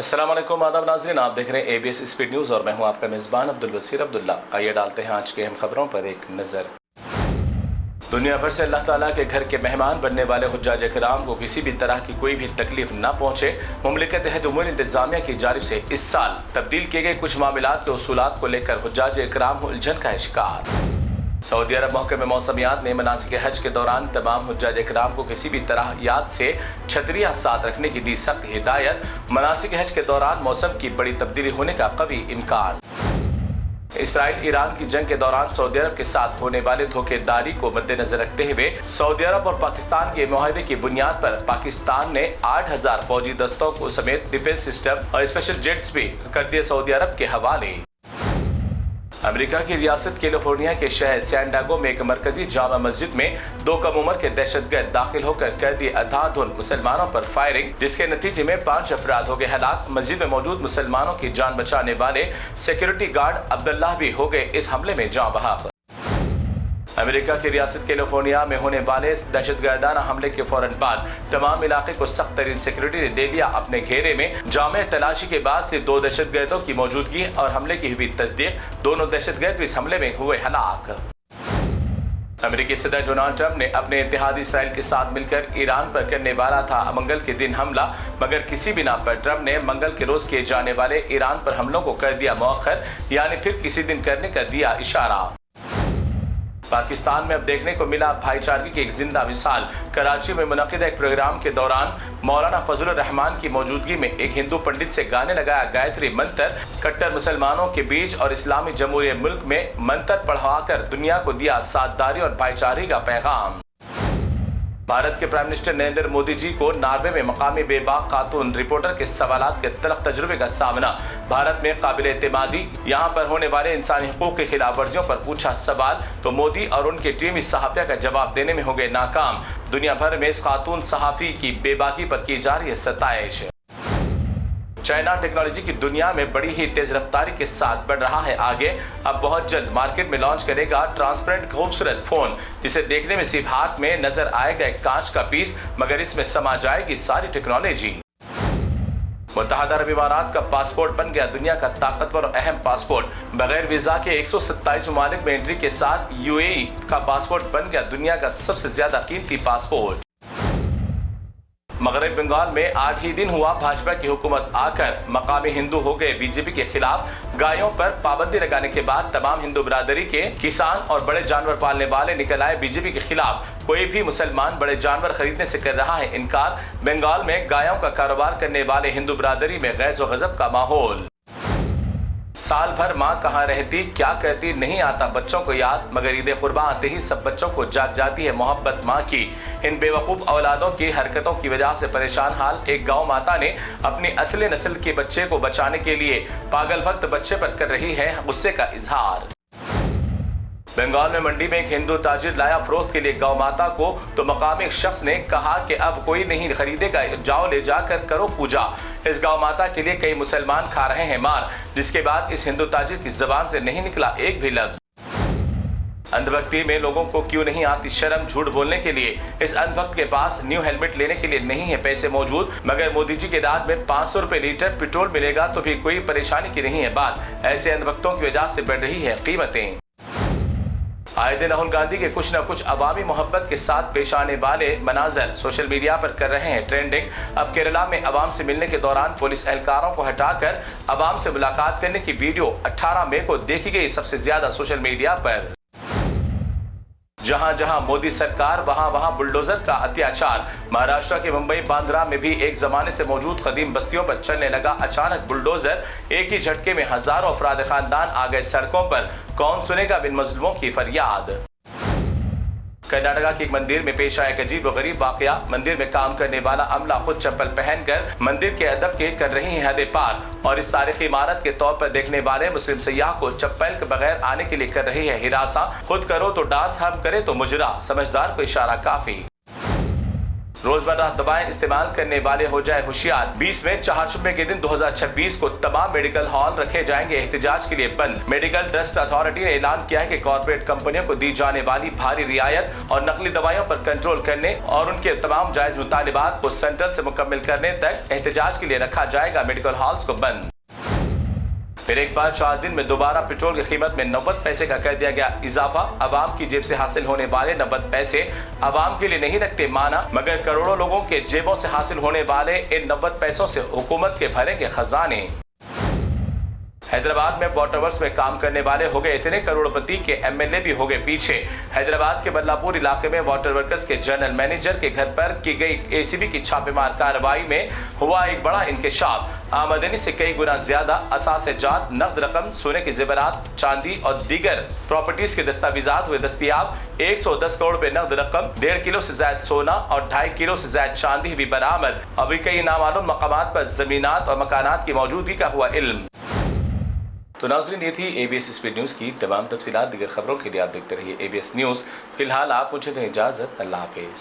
अस्सलाम वालेकुम आदाब नाज़रीन, आप देख रहे हैं ABS स्पीड न्यूज़ और मैं हूं आपका मेज़बान अब्दुल बसीर अब्दुल्ला। आइए डालते हैं आज के अहम खबरों पर एक नज़र। दुनिया भर से अल्लाह ताला के घर के मेहमान बनने वाले हुज्जाज इकराम को किसी भी तरह की कोई भी तकलीफ न पहुँचे, मुमलिकत हज उमूर इंतज़ामिया की जानिब से इस साल तब्दील किए गए कुछ मामलात के उसूलात को लेकर हुज्जाज इकराम उलझन का शिकार। सऊदी अरब महकमे मौसमियात ने मनासिक हज के दौरान तमाम हुज्जाज इकराम को किसी भी तरह याद से छतरियाँ साथ रखने की दी सख्त हिदायत। मनासिक हज के दौरान मौसम की बड़ी तब्दीली होने का कवी इम्कान। इसराइल ईरान की जंग के दौरान सऊदी अरब के साथ होने वाले धोखेदारी को मद्देनजर रखते हुए सऊदी अरब और पाकिस्तान के मुआहदे की बुनियाद पर पाकिस्तान ने 8000 फौजी दस्तों को समेत डिफेंस सिस्टम और स्पेशल जेट्स भी कर दिए सऊदी अरब के हवाले। अमेरिका की रियासत कैलिफोर्निया के शहर सैन डिएगो में एक मरकजी जामा मस्जिद में 2 कम उम्र के दहशतगर्द दाखिल होकर कर दिए अंधाधुंध मुसलमानों पर फायरिंग, जिसके नतीजे में 5 अफराद हो गए हलाक। मस्जिद में मौजूद मुसलमानों की जान बचाने वाले सिक्योरिटी गार्ड अब्दुल्लाह भी हो गए इस हमले में जाँ बहक। अमेरिका की रियासत कैलिफोर्निया में होने वाले इस दहशतगर्दाना हमले के फौरन बाद तमाम इलाके को सख्त तरीन सिक्योरिटी ने ले लिया अपने घेरे में। जामे तलाशी के बाद सिर्फ 2 दहशतगर्दों की मौजूदगी और हमले की हुई तस्दीक। दोनों दहशतगर्द भी इस हमले में हुए हलाक। अमेरिकी सदर डोनाल्ड ट्रंप ने अपने इत्तेहादी इसराइल के साथ मिलकर ईरान पर करने वाला था मंगल के दिन हमला, मगर किसी बिना पर ट्रंप ने मंगल के रोज किए जाने वाले ईरान पर हमलों को कर दिया मौखर, यानी फिर किसी दिन करने का दिया इशारा। पाकिस्तान में अब देखने को मिला भाईचारगी की एक जिंदा मिसाल। कराची में मुनक़िद एक प्रोग्राम के दौरान मौलाना फजलुर रहमान की मौजूदगी में एक हिंदू पंडित से गाने लगाया गायत्री मंत्र। कट्टर मुसलमानों के बीच और इस्लामी जमहूरियत मुल्क में मंत्र पढ़वाकर दुनिया को दिया साथदारी और भाईचारे का पैगाम। भारत के प्राइम मिनिस्टर नरेंद्र मोदी जी को नॉर्वे में मकामी बेबाक खातून रिपोर्टर के सवालात के तलख तजुर्बे का सामना। भारत में काबिल एतमादी यहाँ पर होने वाले इंसानी हुकूक की खिलाफ वर्जियों पर पूछा सवाल तो मोदी और उनकी टीम इस सहाफिया का जवाब देने में हो गए नाकाम। दुनिया भर में इस खातून सहाफी की बेबाकी पर की जा रही है सताइश। चाइना टेक्नोलॉजी की दुनिया में बड़ी ही तेज रफ्तारी के साथ बढ़ रहा है आगे। अब बहुत जल्द मार्केट में लॉन्च करेगा ट्रांसपेरेंट खूबसूरत फोन, जिसे देखने में सिर्फ हाथ में नजर आएगा एक कांच का पीस, मगर इसमें समा जाएगी सारी टेक्नोलॉजी। मुत्तहदा अरब इमारात का पासपोर्ट बन गया दुनिया का ताकतवर और अहम पासपोर्ट। बगैर वीजा के 127 ममालिक में एंट्री के साथ UAE का पासपोर्ट बन गया दुनिया का सबसे ज्यादा कीमती पासपोर्ट। मगरब बंगाल में 8 ही दिन हुआ भाजपा की हुकूमत आकर, मकामी हिंदू हो गए बीजेपी के खिलाफ। गायों पर पाबंदी लगाने के बाद तमाम हिंदू बिरादरी के किसान और बड़े जानवर पालने वाले निकल आए बीजेपी के खिलाफ। कोई भी मुसलमान बड़े जानवर खरीदने से कर रहा है इनकार। बंगाल में गायों का कारोबार करने वाले हिंदू बिरादरी में गैज़ व गज़ब का माहौल। साल भर माँ कहाँ रहती क्या करती नहीं आता बच्चों को याद, मगर ईद कुर्बान आते ही सब बच्चों को जाग जाती है मोहब्बत माँ की। इन बेवकूफ़ औलादों की हरकतों की वजह से परेशान हाल एक गांव माता ने अपनी असली नस्ल के बच्चे को बचाने के लिए पागल वक्त बच्चे पर कर रही है गुस्से का इजहार। बंगाल में मंडी में एक हिंदू ताजिर लाया फरोख्त के लिए गौ माता को, तो मकामी एक शख्स ने कहा कि अब कोई नहीं खरीदेगा, जाओ ले जाकर करो पूजा। इस गौ माता के लिए कई मुसलमान खा रहे हैं मार, जिसके बाद इस हिंदू ताजिर की जबान से नहीं निकला एक भी लफ्ज। अंधभक्ति में लोगों को क्यों नहीं आती शर्म झूठ बोलने के लिए। इस अंधभक्त के पास न्यू हेलमेट लेने के लिए नहीं है पैसे मौजूद, मगर मोदी जी के राज में 500 रुपए लीटर पेट्रोल मिलेगा तो भी कोई परेशानी की नहीं है बात। ऐसे अंधभक्तों की वजह से बढ़ रही है कीमतें। आए दिन राहुल गांधी के कुछ न कुछ अवामी मोहब्बत के साथ पेश आने वाले मनाजर सोशल मीडिया पर कर रहे हैं ट्रेंडिंग। अब केरला में अवाम से मिलने के दौरान पुलिस एहलकारों को हटाकर अवाम से मुलाकात करने की वीडियो 18 मई को देखी गई सबसे ज्यादा सोशल मीडिया पर। जहां जहां मोदी सरकार वहां बुलडोजर का अत्याचार। महाराष्ट्र के मुंबई बांद्रा में भी एक जमाने से मौजूद कदीम बस्तियों पर चलने लगा अचानक बुलडोजर। एक ही झटके में हजारों अफराद खानदान आ गए सड़कों पर। कौन सुनेगा बिन मजलूमों की फरियाद। कर्नाटका के एक मंदिर में पेश आया एक अजीब व गरीब वाकया। मंदिर में काम करने वाला अमला खुद चप्पल पहनकर मंदिर के अदब के कर रही है हद पार, और इस तारीखी इमारत के तौर पर देखने वाले मुस्लिम सयाह को चप्पल के बगैर आने के लिए कर रही है हिरासा। खुद करो तो डांस, हम करे तो मुजरा, समझदार को इशारा काफी। रोजमर्रा दवाएं इस्तेमाल करने वाले हो जाए होशियार। 20 में चारशंबे के दिन 2026 को तमाम मेडिकल हॉल रखे जाएंगे एहतिजाज के लिए बंद। मेडिकल ट्रस्ट अथॉरिटी ने ऐलान किया है कि कॉर्पोरेट कंपनियों को दी जाने वाली भारी रियायत और नकली दवाइयों पर कंट्रोल करने और उनके तमाम जायज मुतालिबात को सेंट्रल से मुकम्मल करने तक एहतिजाज के लिए रखा जाएगा मेडिकल हॉल्स को बंद। फिर एक बार 4 दिन में दोबारा पेट्रोल की कीमत में 90 पैसे का कर दिया गया इजाफा। अवाम की जेब से हासिल होने वाले 90 पैसे अवाम के लिए नहीं रखते माना, मगर करोड़ों लोगों के जेबों से हासिल होने वाले इन 90 पैसों से हुकूमत के भरेंगे खजाने। हैदराबाद में वाटर वर्क्स में काम करने वाले हो गए इतने करोड़पति के एमएलए भी हो गए पीछे। हैदराबाद के बल्लापुर इलाके में वाटर वर्कर्स के जनरल मैनेजर के घर पर की गई एसीबी की छापेमार कार्रवाई में हुआ एक बड़ा इंकशाफ। आमदनी से कई गुना ज्यादा असासे-जात, नकद रकम, सोने के जेवरात, चांदी और दीगर प्रॉपर्टीज के दस्तावेजात हुए दस्तियाब। 110 करोड़ रुपए नकद रकम, 1.5 किलो से ज्यादा सोना और 2.5 किलो से ज्यादा चांदी भी बरामद। अभी कई नामालूम मकामात पर जमीनात और मकानात की मौजूदगी का हुआ इल्म। तो नाज़रीन, ये थी ABS स्पीड न्यूज़ की तमाम तफसीलात। दीगर खबरों के लिए आप देखते रहिए ABS न्यूज़। फिलहाल आप मुझे दें इजाज़त। अल्लाह हाफिज़।